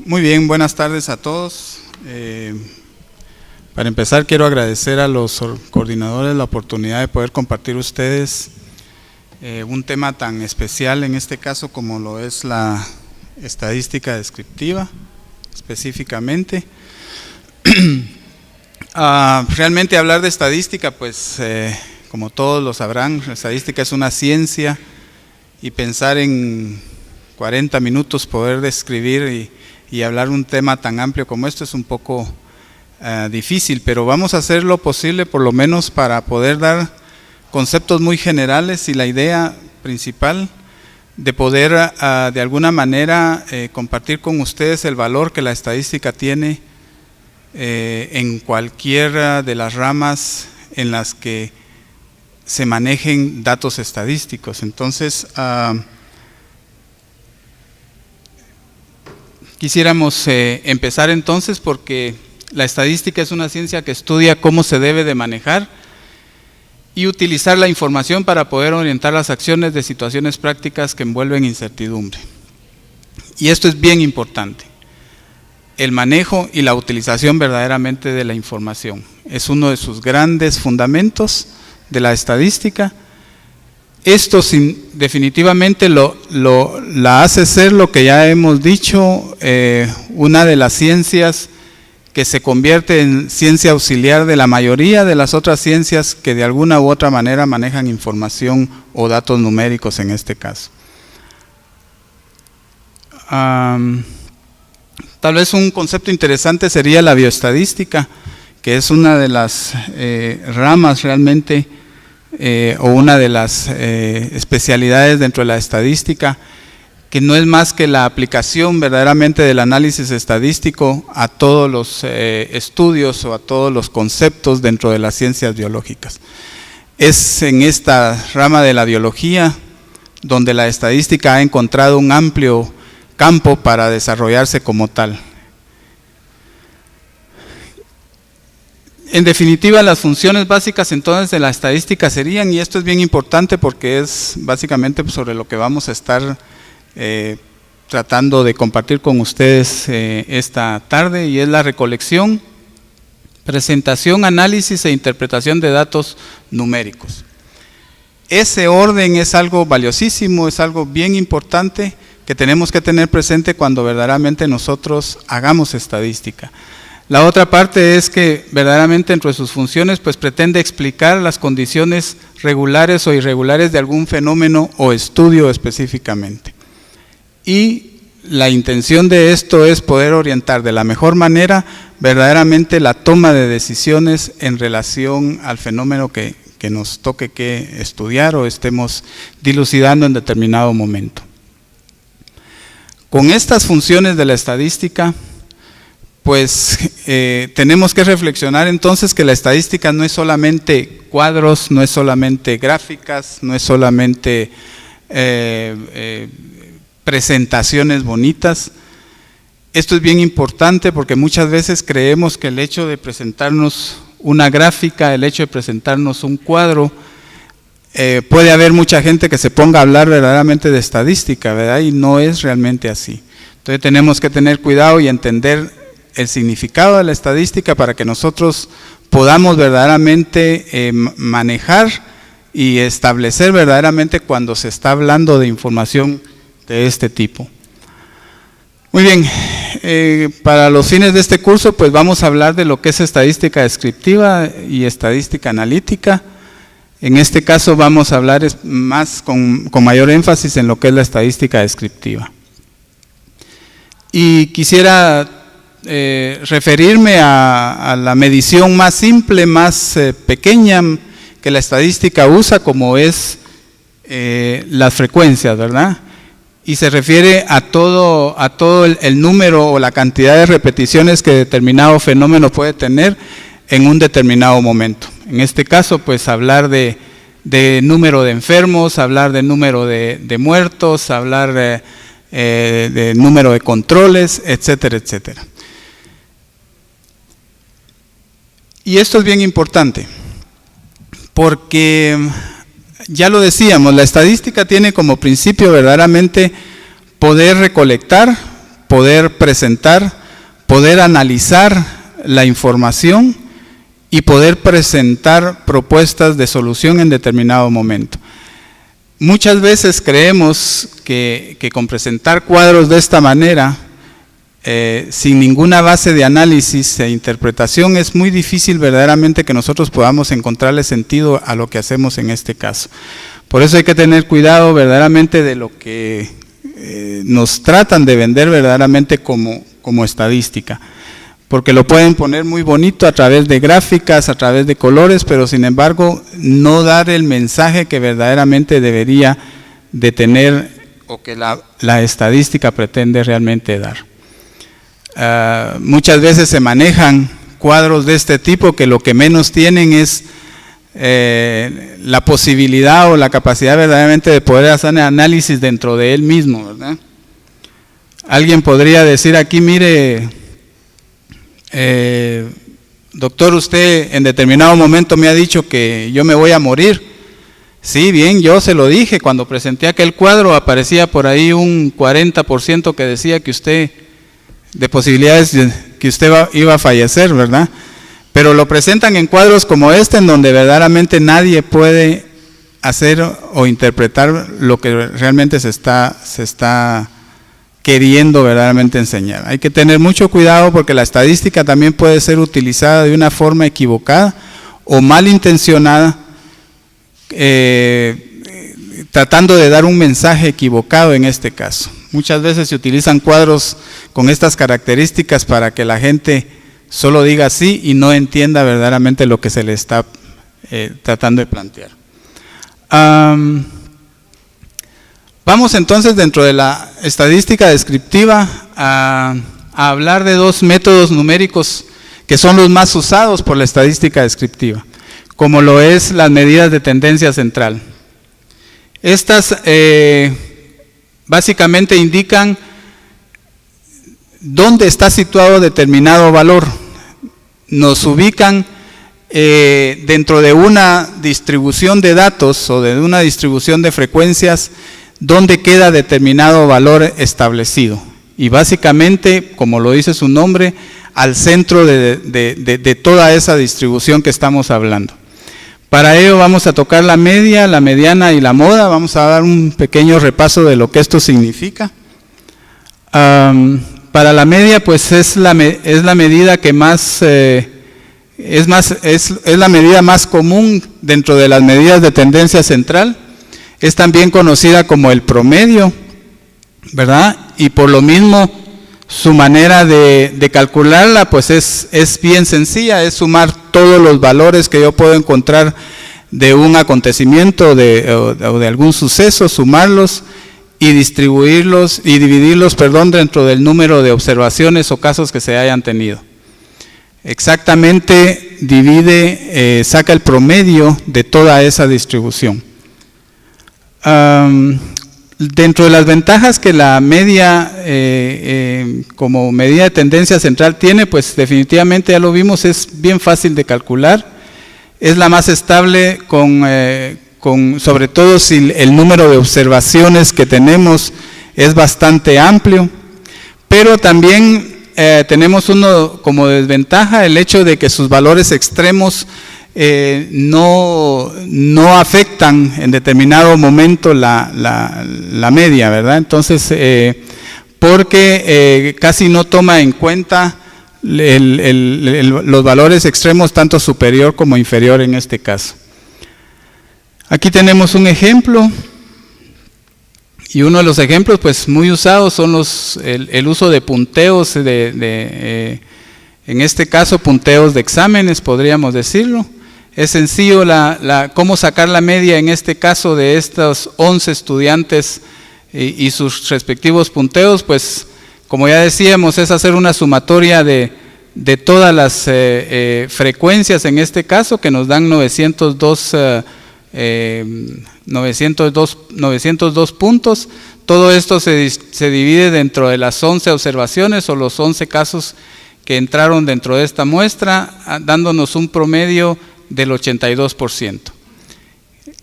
Muy bien, buenas tardes a todos. Para empezar, quiero agradecer a los coordinadores la oportunidad de poder compartir ustedes un tema tan especial, en este caso como lo es la estadística descriptiva, específicamente. Realmente hablar de estadística, pues como todos lo sabrán, la estadística es una ciencia y pensar en 40 minutos poder describir y hablar un tema tan amplio como esto es un poco difícil, pero vamos a hacer lo posible por lo menos para poder dar conceptos muy generales y la idea principal de poder de alguna manera compartir con ustedes el valor que la estadística tiene en cualquiera de las ramas en las que se manejen datos estadísticos. Entonces, quisiéramos empezar entonces porque la estadística es una ciencia que estudia cómo se debe de manejar y utilizar la información para poder orientar las acciones de situaciones prácticas que envuelven incertidumbre. Y esto es bien importante. El manejo y la utilización verdaderamente de la información es uno de sus grandes fundamentos de la estadística. Esto definitivamente la hace ser lo que ya hemos dicho, una de las ciencias que se convierte en ciencia auxiliar de la mayoría de las otras ciencias que de alguna u otra manera manejan información o datos numéricos en este caso. Tal vez un concepto interesante sería la bioestadística, que es una de las ramas realmente o una de las especialidades dentro de la estadística, que no es más que la aplicación verdaderamente del análisis estadístico a todos los estudios o a todos los conceptos dentro de las ciencias biológicas. Es en esta rama de la biología donde la estadística ha encontrado un amplio campo para desarrollarse como tal. En definitiva, las funciones básicas entonces de la estadística serían, y esto es bien importante porque es básicamente sobre lo que vamos a estar tratando de compartir con ustedes esta tarde, y es la recolección, presentación, análisis e interpretación de datos numéricos. Ese orden es algo valiosísimo, es algo bien importante que tenemos que tener presente cuando verdaderamente nosotros hagamos estadística. La otra parte es que verdaderamente entre sus funciones pues pretende explicar las condiciones regulares o irregulares de algún fenómeno o estudio específicamente. Y la intención de esto es poder orientar de la mejor manera verdaderamente la toma de decisiones en relación al fenómeno que nos toque que estudiar o estemos dilucidando en determinado momento. Con estas funciones de la estadística, pues tenemos que reflexionar entonces que la estadística no es solamente cuadros, no es solamente gráficas, no es solamente presentaciones bonitas. Esto es bien importante porque muchas veces creemos que el hecho de presentarnos una gráfica, el hecho de presentarnos un cuadro, puede haber mucha gente que se ponga a hablar verdaderamente de estadística, ¿verdad? Y no es realmente así. Entonces tenemos que tener cuidado y entender el significado de la estadística para que nosotros podamos verdaderamente manejar y establecer verdaderamente cuando se está hablando de información de este tipo. Muy bien, para los fines de este curso pues vamos a hablar de lo que es estadística descriptiva y estadística analítica. En este caso vamos a hablar más con mayor énfasis en lo que es la estadística descriptiva. Y quisiera referirme a la medición más simple, más pequeña que la estadística usa, como es las frecuencias, ¿verdad? Y se refiere a todo el número o la cantidad de repeticiones que determinado fenómeno puede tener en un determinado momento. En este caso, pues hablar de número de enfermos, hablar de número de muertos, hablar de número de controles, etcétera, etcétera. Y esto es bien importante, porque ya lo decíamos, la estadística tiene como principio verdaderamente poder recolectar, poder presentar, poder analizar la información y poder presentar propuestas de solución en determinado momento. Muchas veces creemos que con presentar cuadros de esta manera, sin ninguna base de análisis e interpretación, es muy difícil verdaderamente que nosotros podamos encontrarle sentido a lo que hacemos en este caso. Por eso hay que tener cuidado verdaderamente de lo que nos tratan de vender verdaderamente como estadística, porque lo pueden poner muy bonito a través de gráficas, a través de colores, pero sin embargo no dar el mensaje que verdaderamente debería de tener o que la estadística pretende realmente dar. Muchas veces se manejan cuadros de este tipo que lo que menos tienen es la posibilidad o la capacidad verdaderamente de poder hacer análisis dentro de él mismo, ¿verdad? Alguien podría decir aquí, mire, doctor, usted en determinado momento me ha dicho que yo me voy a morir. Sí, bien, yo se lo dije, cuando presenté aquel cuadro aparecía por ahí un 40% que decía que usted, de posibilidades que usted iba a fallecer, ¿verdad? Pero lo presentan en cuadros como este, en donde verdaderamente nadie puede hacer o interpretar lo que realmente se está queriendo verdaderamente enseñar. Hay que tener mucho cuidado porque la estadística también puede ser utilizada de una forma equivocada o malintencionada, tratando de dar un mensaje equivocado en este caso. Muchas veces se utilizan cuadros con estas características para que la gente solo diga sí y no entienda verdaderamente lo que se le está tratando de plantear. Vamos entonces dentro de la estadística descriptiva a hablar de dos métodos numéricos que son los más usados por la estadística descriptiva, como lo es las medidas de tendencia central. Estas básicamente indican dónde está situado determinado valor. Nos ubican dentro de una distribución de datos o de una distribución de frecuencias donde queda determinado valor establecido. Y básicamente, como lo dice su nombre, al centro de toda esa distribución que estamos hablando. Para ello vamos a tocar la media, la mediana y la moda. Vamos a dar un pequeño repaso de lo que esto significa. Para la media, pues es la medida que más es la medida más común dentro de las medidas de tendencia central. Es también conocida como el promedio, ¿verdad? Y por lo mismo su manera de calcularla pues es bien sencilla, es sumar todos los valores que yo puedo encontrar de un acontecimiento o de algún suceso, sumarlos y distribuirlos y dividirlos, dentro del número de observaciones o casos que se hayan tenido. Exactamente saca el promedio de toda esa distribución. Dentro de las ventajas que la media como medida de tendencia central tiene, pues definitivamente ya lo vimos, es bien fácil de calcular, es la más estable sobre todo si el número de observaciones que tenemos es bastante amplio, pero también tenemos como desventaja el hecho de que sus valores extremos no afectan en determinado momento la media, ¿verdad? Entonces, porque casi no toma en cuenta los valores extremos, tanto superior como inferior en este caso. Aquí tenemos un ejemplo, y uno de los ejemplos pues muy usados son el uso de punteos, en este caso punteos de exámenes, podríamos decirlo. Es sencillo cómo sacar la media en este caso de estos 11 estudiantes y sus respectivos punteos, pues como ya decíamos, es hacer una sumatoria de todas las frecuencias en este caso, que nos dan 902 puntos. Todo esto se divide dentro de las 11 observaciones o los 11 casos que entraron dentro de esta muestra, dándonos un promedio del 82%.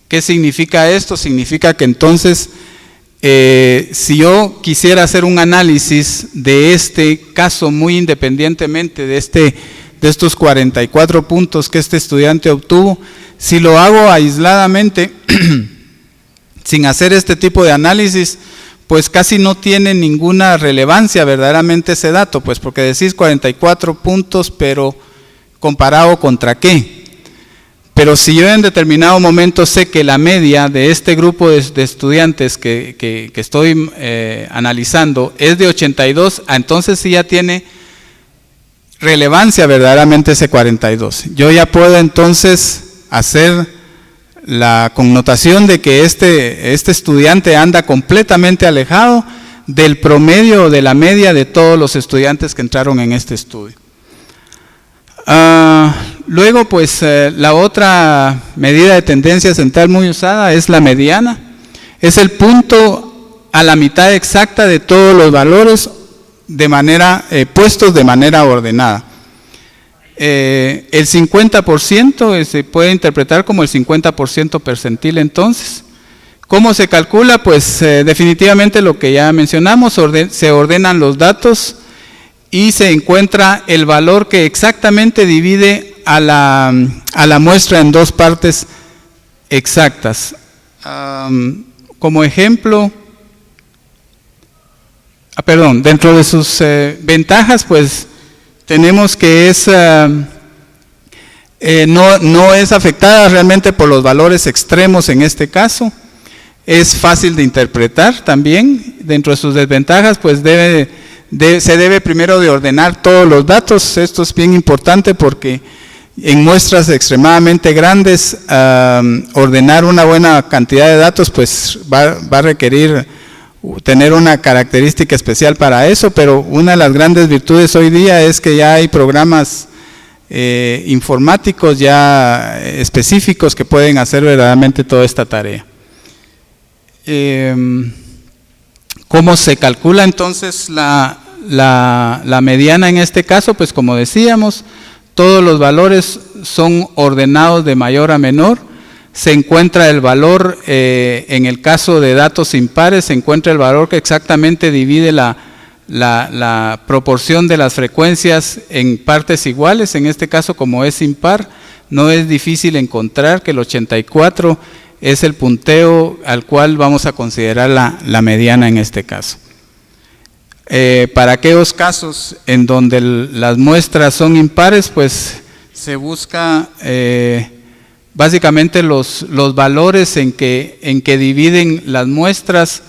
¿Qué significa esto? Significa que entonces Si yo quisiera hacer un análisis de este caso muy independientemente de estos 44 puntos que este estudiante obtuvo, si lo hago aisladamente, sin hacer este tipo de análisis, pues casi no tiene ninguna relevancia verdaderamente ese dato, pues porque decís 44 puntos, pero comparado contra qué. Pero si yo en determinado momento sé que la media de este grupo de estudiantes que estoy analizando es de 82, entonces sí ya tiene relevancia verdaderamente ese 42. Yo ya puedo entonces hacer la connotación de que este estudiante anda completamente alejado del promedio o de la media de todos los estudiantes que entraron en este estudio. Luego, pues, la otra medida de tendencia central muy usada es la mediana. Es el punto a la mitad exacta de todos los valores puestos de manera ordenada. El 50% se puede interpretar como el 50% percentil entonces. ¿Cómo se calcula? Pues definitivamente lo que ya mencionamos, se ordenan los datos y se encuentra el valor que exactamente divide a la muestra en dos partes exactas. Como ejemplo, dentro de sus ventajas, pues tenemos que no es afectada realmente por los valores extremos en este caso. Es fácil de interpretar también. Dentro de sus desventajas, pues se debe primero de ordenar todos los datos. Esto es bien importante porque en muestras extremadamente grandes, ordenar una buena cantidad de datos, pues va a requerir tener una característica especial para eso, pero una de las grandes virtudes hoy día es que ya hay programas informáticos ya específicos que pueden hacer verdaderamente toda esta tarea. ¿Cómo se calcula entonces la mediana en este caso? Pues como decíamos, todos los valores son ordenados de mayor a menor. Se encuentra el valor, en el caso de datos impares, se encuentra el valor que exactamente divide la proporción de las frecuencias en partes iguales. En este caso, como es impar, no es difícil encontrar que el 84 es el punteo al cual vamos a considerar la mediana en este caso. Para aquellos casos en donde las muestras son impares, pues se busca básicamente los valores en que dividen las muestras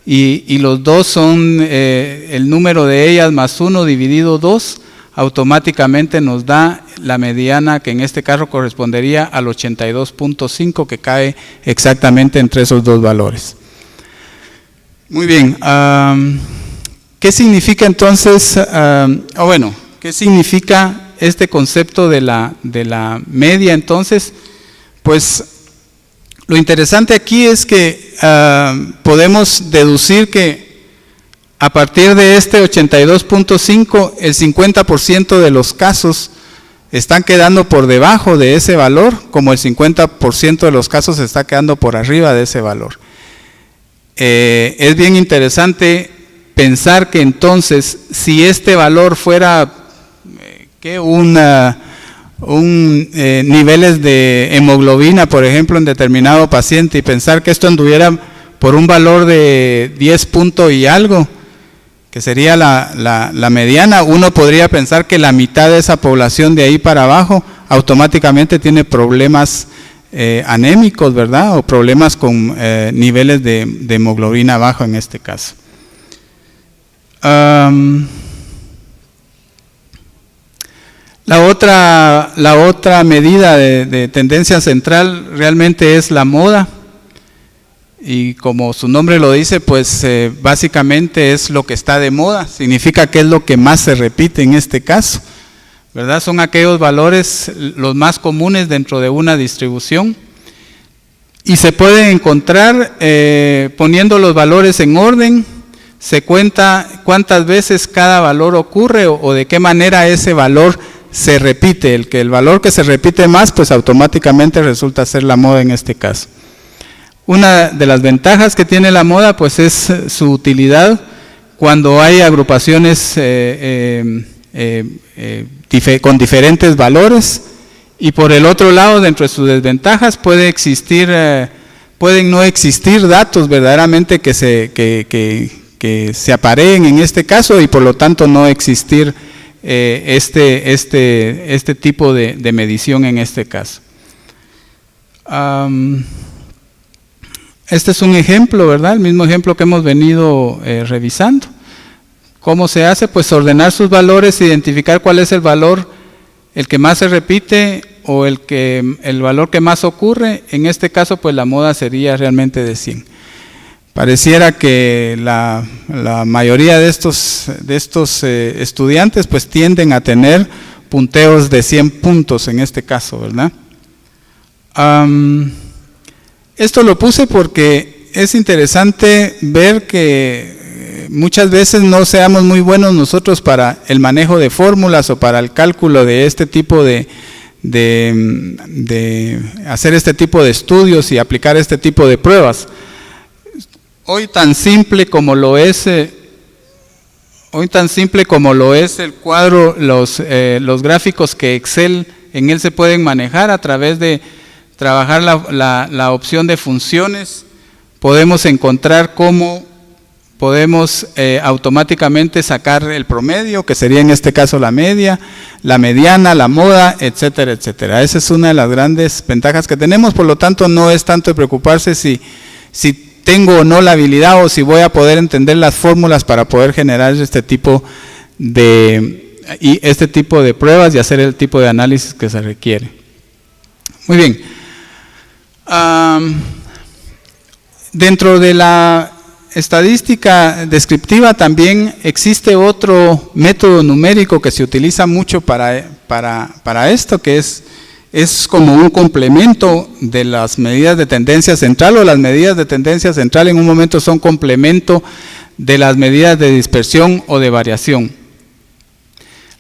y los dos son el número de ellas más 1 dividido 2, automáticamente nos da la mediana que en este caso correspondería al 82.5 que cae exactamente entre esos dos valores. Muy bien, ¿qué significa entonces, qué significa este concepto de la media entonces? Pues lo interesante aquí es que podemos deducir que a partir de este 82.5, el 50% de los casos están quedando por debajo de ese valor, como el 50% de los casos está quedando por arriba de ese valor. Es bien interesante pensar que entonces, si este valor fuera niveles de hemoglobina, por ejemplo, en determinado paciente, y pensar que esto anduviera por un valor de 10 puntos y algo, que sería la mediana, uno podría pensar que la mitad de esa población de ahí para abajo automáticamente tiene problemas anémicos, ¿verdad? O problemas con niveles de hemoglobina bajo en este caso. La otra medida de tendencia central realmente es la moda. Y como su nombre lo dice, pues básicamente es lo que está de moda, significa que es lo que más se repite en este caso, ¿verdad? Son aquellos valores los más comunes dentro de una distribución y se pueden encontrar poniendo los valores en orden, se cuenta cuántas veces cada valor ocurre o de qué manera ese valor se repite. El valor que se repite más, pues automáticamente resulta ser la moda en este caso. Una de las ventajas que tiene la moda pues es su utilidad cuando hay agrupaciones con diferentes valores, y por el otro lado, dentro de sus desventajas, pueden no existir datos verdaderamente que se apareen en este caso, y por lo tanto no existir este tipo de medición en este caso. Este es un ejemplo, ¿verdad? El mismo ejemplo que hemos venido revisando. ¿Cómo se hace? Pues ordenar sus valores, identificar cuál es el valor, el que más se repite o el valor que más ocurre. En este caso, pues la moda sería realmente de 100. Pareciera que la mayoría de estos estudiantes pues tienden a tener punteos de 100 puntos en este caso, ¿verdad? Esto lo puse porque es interesante ver que muchas veces no seamos muy buenos nosotros para el manejo de fórmulas o para el cálculo de este tipo de hacer este tipo de estudios y aplicar este tipo de pruebas. Hoy tan simple como lo es el cuadro, los gráficos que Excel, en él se pueden manejar a través de trabajar la opción de funciones. Podemos encontrar cómo podemos automáticamente sacar el promedio, que sería en este caso la media, la mediana, la moda, etcétera, etcétera. Esa es una de las grandes ventajas que tenemos. Por lo tanto, no es tanto de preocuparse si tengo o no la habilidad, o si voy a poder entender las fórmulas para poder generar este tipo de pruebas y hacer el tipo de análisis que se requiere. Muy bien. Dentro de la estadística descriptiva también existe otro método numérico que se utiliza mucho para esto, que es como un complemento de las medidas de tendencia central, o las medidas de tendencia central en un momento son complemento de las medidas de dispersión o de variación.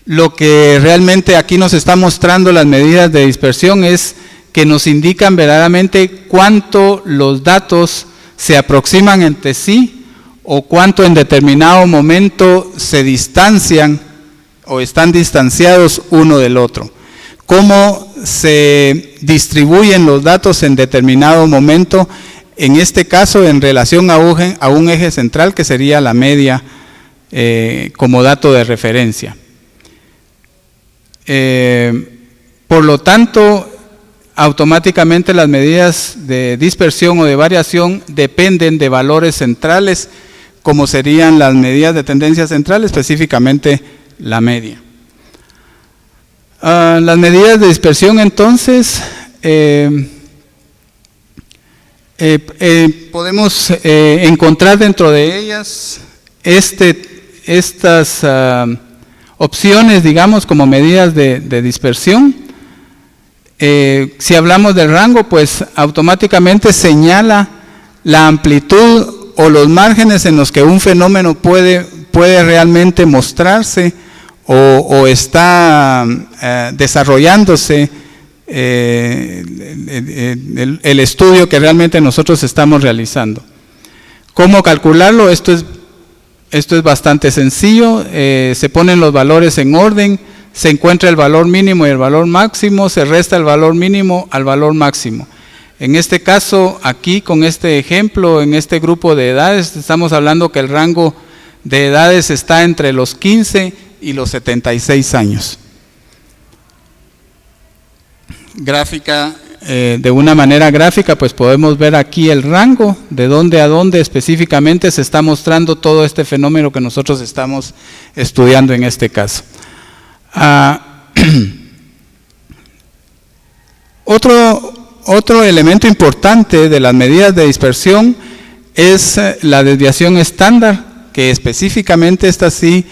Lo que realmente aquí nos está mostrando las medidas de dispersión es que nos indican verdaderamente cuánto los datos se aproximan entre sí, o cuánto en determinado momento se distancian o están distanciados uno del otro. Cómo se distribuyen los datos en determinado momento, en este caso en relación a un eje central que sería la media como dato de referencia. Por lo tanto, automáticamente las medidas de dispersión o de variación dependen de valores centrales, como serían las medidas de tendencia central, específicamente la media. Las medidas de dispersión, entonces, podemos encontrar dentro de ellas estas opciones, digamos, como medidas de dispersión. Si hablamos del rango, pues automáticamente señala la amplitud o los márgenes en los que un fenómeno puede realmente mostrarse o está desarrollándose el estudio que realmente nosotros estamos realizando. ¿Cómo calcularlo? Esto es bastante sencillo. Se ponen los valores en orden, se encuentra el valor mínimo y el valor máximo, se resta el valor mínimo al valor máximo. En este caso, aquí con este ejemplo, en este grupo de edades, estamos hablando que el rango de edades está entre los 15 y los 76 años. De una manera gráfica, pues podemos ver aquí el rango, de dónde a dónde específicamente se está mostrando todo este fenómeno que nosotros estamos estudiando en este caso. Otro elemento importante de las medidas de dispersión es la desviación estándar, que específicamente esta sí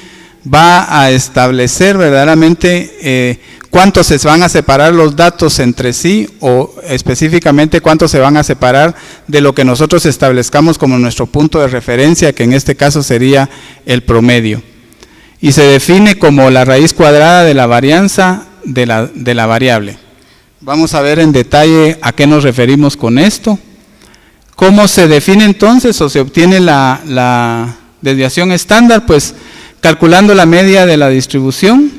va a establecer verdaderamente cuánto se van a separar los datos entre sí, o específicamente cuánto se van a separar de lo que nosotros establezcamos como nuestro punto de referencia, que en este caso sería el promedio. Y se define como la raíz cuadrada de la varianza de la variable. Vamos a ver en detalle a qué nos referimos con esto. ¿Cómo se define entonces o se obtiene la desviación estándar? Pues calculando la media de la distribución,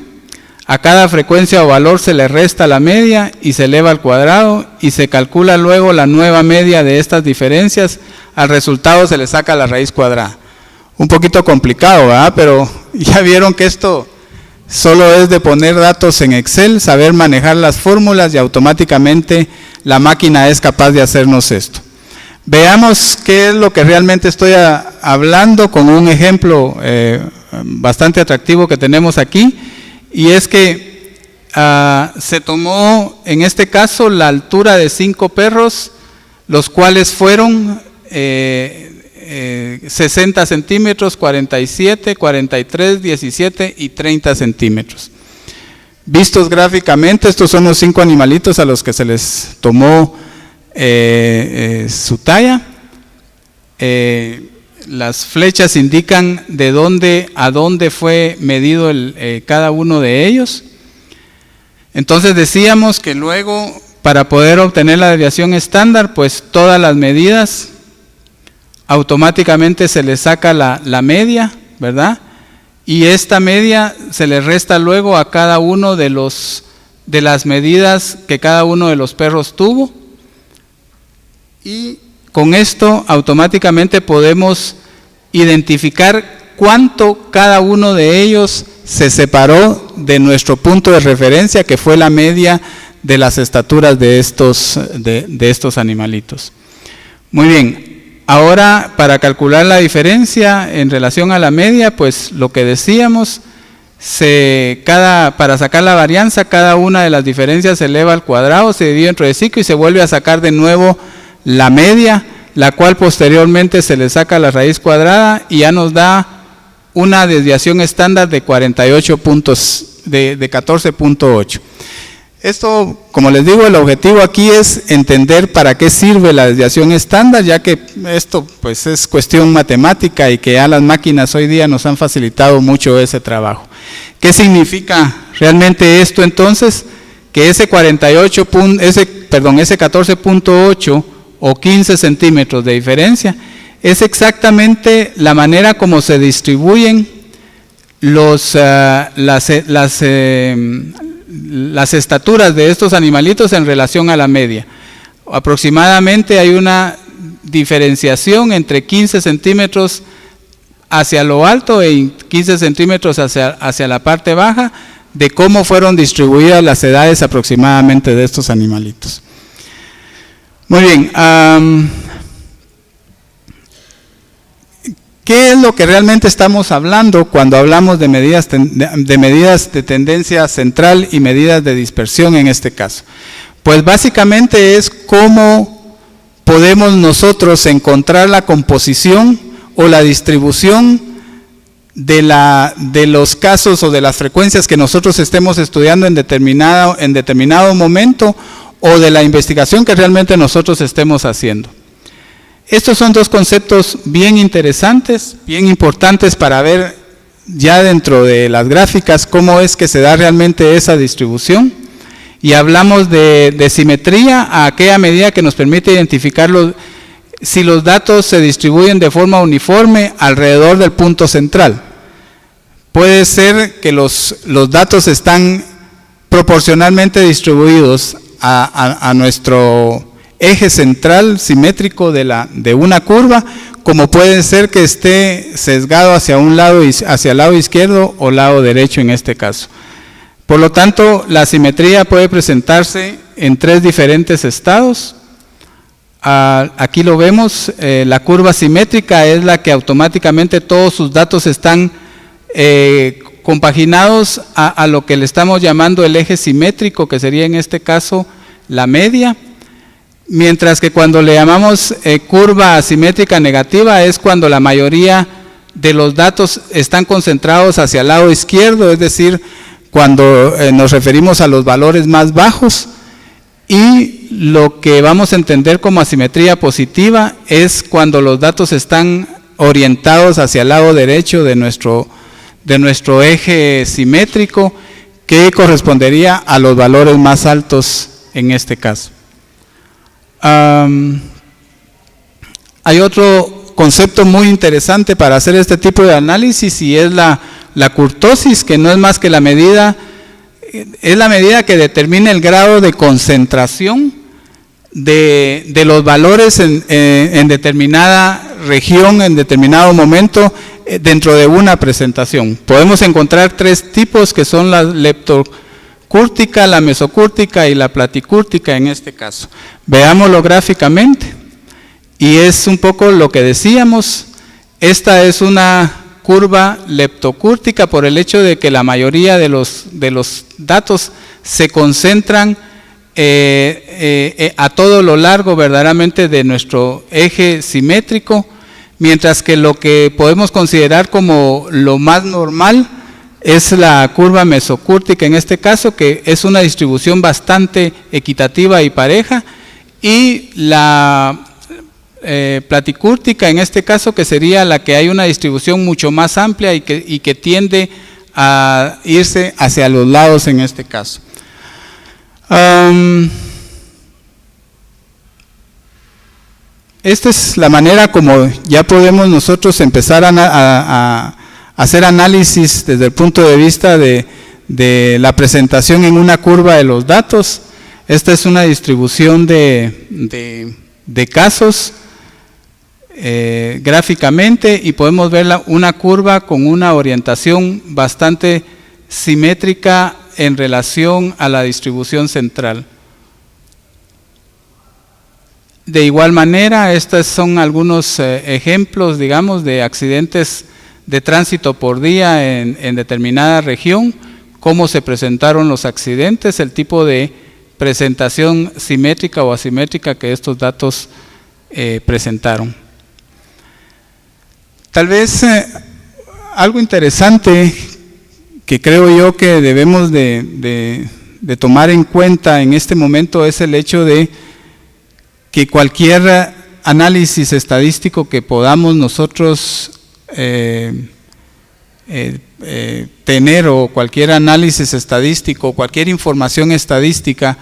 a cada frecuencia o valor se le resta la media y se eleva al cuadrado y se calcula luego la nueva media de estas diferencias, al resultado se le saca la raíz cuadrada. Un poquito complicado, ¿verdad? Pero ya vieron que esto solo es de poner datos en Excel, saber manejar las fórmulas y automáticamente la máquina es capaz de hacernos esto. Veamos qué es lo que realmente estoy hablando con un ejemplo bastante atractivo que tenemos aquí, y es que se tomó en este caso la altura de 5 perros, los cuales fueron 60 centímetros, 47, 43, 17 y 30 centímetros. Vistos gráficamente, estos son los 5 animalitos a los que se les tomó su talla. Las flechas indican de dónde a dónde fue medido cada uno de ellos. Entonces decíamos que luego, para poder obtener la desviación estándar, pues todas las medidas automáticamente se le saca la media, ¿verdad? Y esta media se le resta luego a cada uno de las medidas que cada uno de los perros tuvo, y con esto automáticamente podemos identificar cuánto cada uno de ellos se separó de nuestro punto de referencia, que fue la media de las estaturas de estos animalitos. Muy bien, ahora para calcular la diferencia en relación a la media, pues lo que decíamos, para sacar la varianza, cada una de las diferencias se eleva al cuadrado, se divide entre 5 y se vuelve a sacar de nuevo la media, la cual posteriormente se le saca la raíz cuadrada y ya nos da una desviación estándar de 48 puntos, de 14.8. Esto, como les digo, el objetivo aquí es entender para qué sirve la desviación estándar, ya que esto pues es cuestión matemática y que ya las máquinas hoy día nos han facilitado mucho ese trabajo. ¿Qué significa realmente esto entonces? Que ese 14.8 o 15 centímetros de diferencia es exactamente la manera como se distribuyen las estaturas de estos animalitos en relación a la media. Aproximadamente hay una diferenciación entre 15 centímetros hacia lo alto y 15 centímetros hacia la parte baja de cómo fueron distribuidas las edades aproximadamente de estos animalitos. Muy bien, ¿qué es lo que realmente estamos hablando cuando hablamos de medidas de tendencia central y medidas de dispersión en este caso? Pues básicamente es cómo podemos nosotros encontrar la composición o la distribución de los casos o de las frecuencias que nosotros estemos estudiando en determinado momento, o de la investigación que realmente nosotros estemos haciendo. Estos son dos conceptos bien interesantes, bien importantes para ver ya dentro de las gráficas cómo es que se da realmente esa distribución. Y hablamos de simetría a aquella medida que nos permite identificar si los datos se distribuyen de forma uniforme alrededor del punto central. Puede ser que los datos están proporcionalmente distribuidos a nuestro eje central simétrico de una curva, como puede ser que esté sesgado hacia un lado, hacia el lado izquierdo o lado derecho en este caso. Por lo tanto, la simetría puede presentarse en 3 diferentes estados. Aquí lo vemos, la curva simétrica es la que automáticamente todos sus datos están compaginados a lo que le estamos llamando el eje simétrico, que sería en este caso la media, mientras que cuando le llamamos curva asimétrica negativa es cuando la mayoría de los datos están concentrados hacia el lado izquierdo, es decir, cuando nos referimos a los valores más bajos, y lo que vamos a entender como asimetría positiva es cuando los datos están orientados hacia el lado derecho de nuestro eje simétrico, que correspondería a los valores más altos en este caso. Hay otro concepto muy interesante para hacer este tipo de análisis y es la kurtosis, que no es más que la medida que determina el grado de concentración de los valores en determinada región, en determinado momento, dentro de una presentación. Podemos encontrar 3 tipos, que son la leptocúrtica, la mesocúrtica y la platicúrtica en este caso. Veámoslo gráficamente, y es un poco lo que decíamos. Esta es una curva leptocúrtica por el hecho de que la mayoría de los datos se concentran a todo lo largo verdaderamente de nuestro eje simétrico, mientras que lo que podemos considerar como lo más normal es la curva mesocúrtica en este caso, que es una distribución bastante equitativa y pareja, y la platicúrtica en este caso, que sería la que hay una distribución mucho más amplia y que tiende a irse hacia los lados en este caso. Esta es la manera como ya podemos nosotros empezar a hacer análisis desde el punto de vista de la presentación en una curva de los datos. Esta es una distribución de casos gráficamente, y podemos ver una curva con una orientación bastante simétrica en relación a la distribución central. De igual manera, estos son algunos ejemplos, digamos, de accidentes de tránsito por día en determinada región, cómo se presentaron los accidentes, el tipo de presentación simétrica o asimétrica que estos datos presentaron. Tal vez algo interesante que creo yo que debemos de tomar en cuenta en este momento es el hecho de que cualquier análisis estadístico que podamos nosotros tener, o cualquier análisis estadístico, cualquier información estadística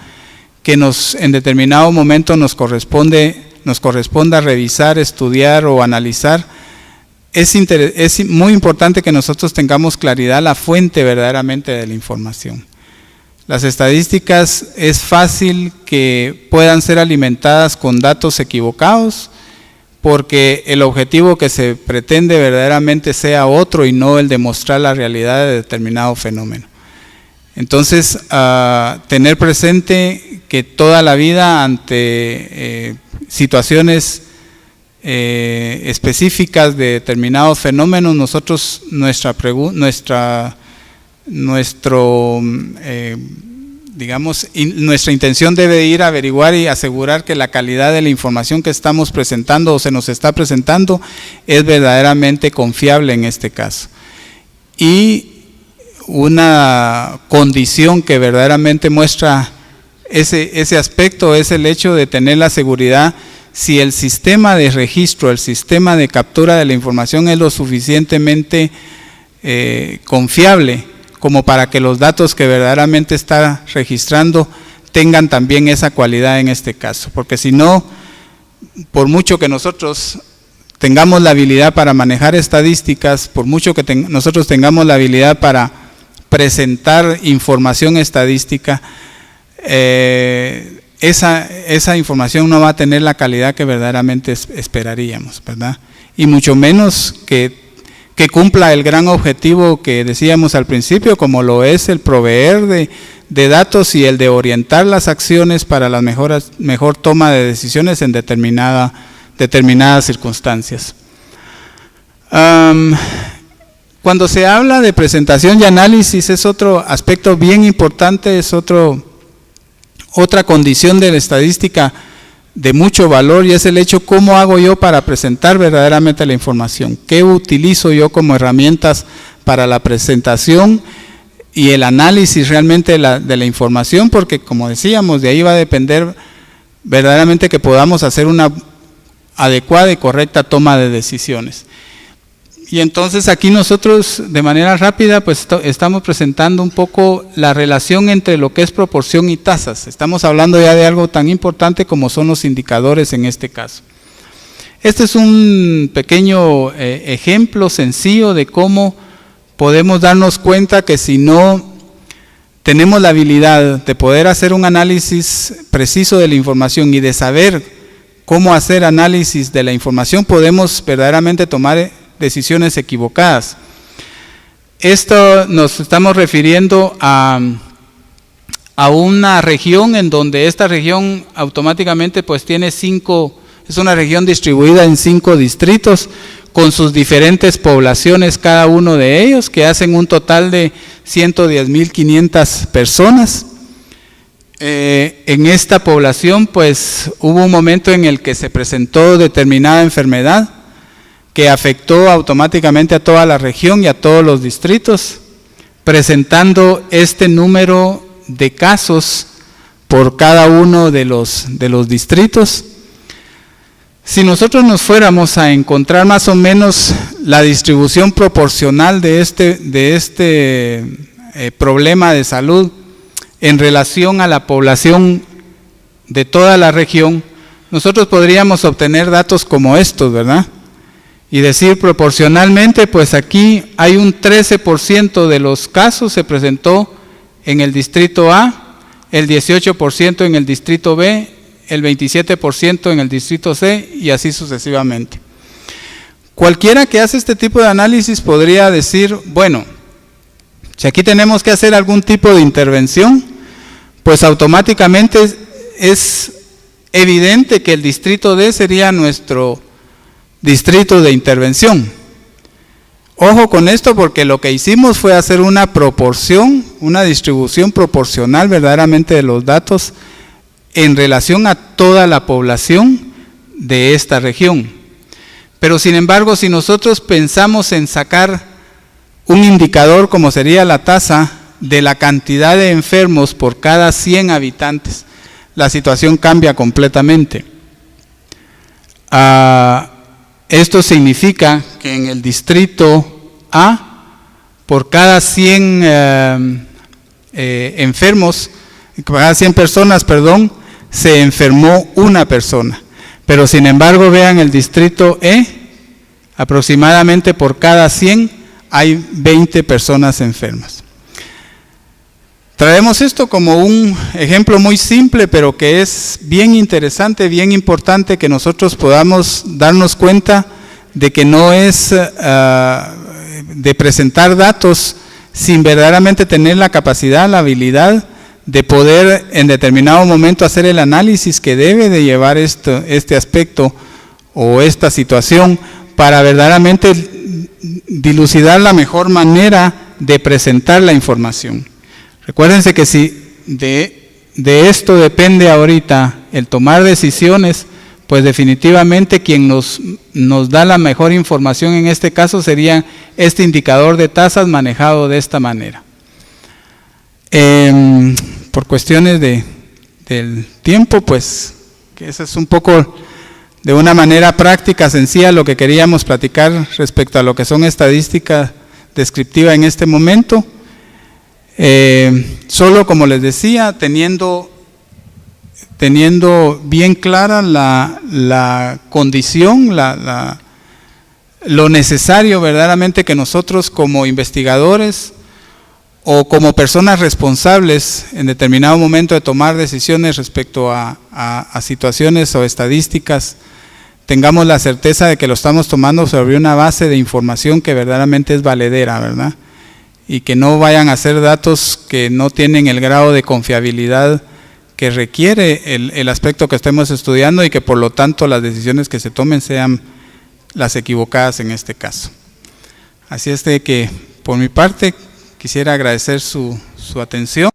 que en determinado momento nos corresponda revisar, estudiar o analizar, es muy importante que nosotros tengamos claridad la fuente verdaderamente de la información. Las estadísticas es fácil que puedan ser alimentadas con datos equivocados, porque el objetivo que se pretende verdaderamente sea otro y no el de mostrar la realidad de determinado fenómeno. Entonces, tener presente que toda la vida ante situaciones específicas de determinados fenómenos, nosotros nuestra intención debe ir a averiguar y asegurar que la calidad de la información que estamos presentando o se nos está presentando es verdaderamente confiable en este caso. Y una condición que verdaderamente muestra ese aspecto es el hecho de tener la seguridad si el sistema de registro, el sistema de captura de la información es lo suficientemente confiable como para que los datos que verdaderamente está registrando tengan también esa cualidad en este caso. Porque si no, por mucho que nosotros tengamos la habilidad para manejar estadísticas, por mucho que nosotros tengamos la habilidad para presentar información estadística, esa información no va a tener la calidad que verdaderamente esperaríamos, ¿verdad? Y mucho menos que cumpla el gran objetivo que decíamos al principio, como lo es el proveer de datos y el de orientar las acciones para la mejor toma de decisiones en determinadas circunstancias. Cuando se habla de presentación y análisis, es otro aspecto bien importante, es otra condición de la estadística de mucho valor, y es el hecho cómo hago yo para presentar verdaderamente la información, qué utilizo yo como herramientas para la presentación y el análisis realmente de la información, porque como decíamos, de ahí va a depender verdaderamente que podamos hacer una adecuada y correcta toma de decisiones. Y entonces aquí nosotros de manera rápida pues estamos presentando un poco la relación entre lo que es proporción y tasas. Estamos hablando ya de algo tan importante como son los indicadores en este caso. Este es un pequeño ejemplo sencillo de cómo podemos darnos cuenta que si no tenemos la habilidad de poder hacer un análisis preciso de la información y de saber cómo hacer análisis de la información, podemos verdaderamente tomar decisiones equivocadas. Esto nos estamos refiriendo a una región en donde esta región automáticamente pues tiene es una región distribuida en 5 distritos con sus diferentes poblaciones, cada uno de ellos, que hacen un total de 110.500 personas. En esta población pues hubo un momento en el que se presentó determinada enfermedad que afectó automáticamente a toda la región y a todos los distritos, presentando este número de casos por cada uno de los distritos. Si nosotros nos fuéramos a encontrar más o menos la distribución proporcional de este problema de salud en relación a la población de toda la región, nosotros podríamos obtener datos como estos, ¿verdad? Y decir proporcionalmente, pues aquí hay un 13% de los casos se presentó en el distrito A, el 18% en el distrito B, el 27% en el distrito C y así sucesivamente. Cualquiera que hace este tipo de análisis podría decir, bueno, si aquí tenemos que hacer algún tipo de intervención, pues automáticamente es evidente que el distrito D sería nuestro distrito de intervención. Ojo con esto, porque lo que hicimos fue hacer una proporción, una distribución proporcional verdaderamente de los datos en relación a toda la población de esta región. Pero sin embargo, si nosotros pensamos en sacar un indicador como sería la tasa de la cantidad de enfermos por cada 100 habitantes, la situación cambia completamente. Esto significa que en el distrito A, por cada 100 enfermos, cada 100 personas, se enfermó una persona. Pero sin embargo, vean el distrito E, aproximadamente por cada 100 hay 20 personas enfermas. Traemos esto como un ejemplo muy simple, pero que es bien interesante, bien importante que nosotros podamos darnos cuenta de que no es de presentar datos sin verdaderamente tener la capacidad, la habilidad de poder en determinado momento hacer el análisis que debe de llevar este aspecto o esta situación para verdaderamente dilucidar la mejor manera de presentar la información. Recuérdense que si de esto depende ahorita el tomar decisiones, pues definitivamente quien nos da la mejor información en este caso sería este indicador de tasas manejado de esta manera. Por cuestiones del tiempo, pues que eso es un poco de una manera práctica, sencilla, lo que queríamos platicar respecto a lo que son estadísticas descriptivas en este momento. Solo como les decía, teniendo bien clara la condición, lo necesario verdaderamente que nosotros como investigadores o como personas responsables en determinado momento de tomar decisiones respecto a situaciones o estadísticas, tengamos la certeza de que lo estamos tomando sobre una base de información que verdaderamente es valedera, ¿verdad? Y que no vayan a ser datos que no tienen el grado de confiabilidad que requiere el aspecto que estemos estudiando y que por lo tanto las decisiones que se tomen sean las equivocadas en este caso. Así es de que por mi parte quisiera agradecer su atención.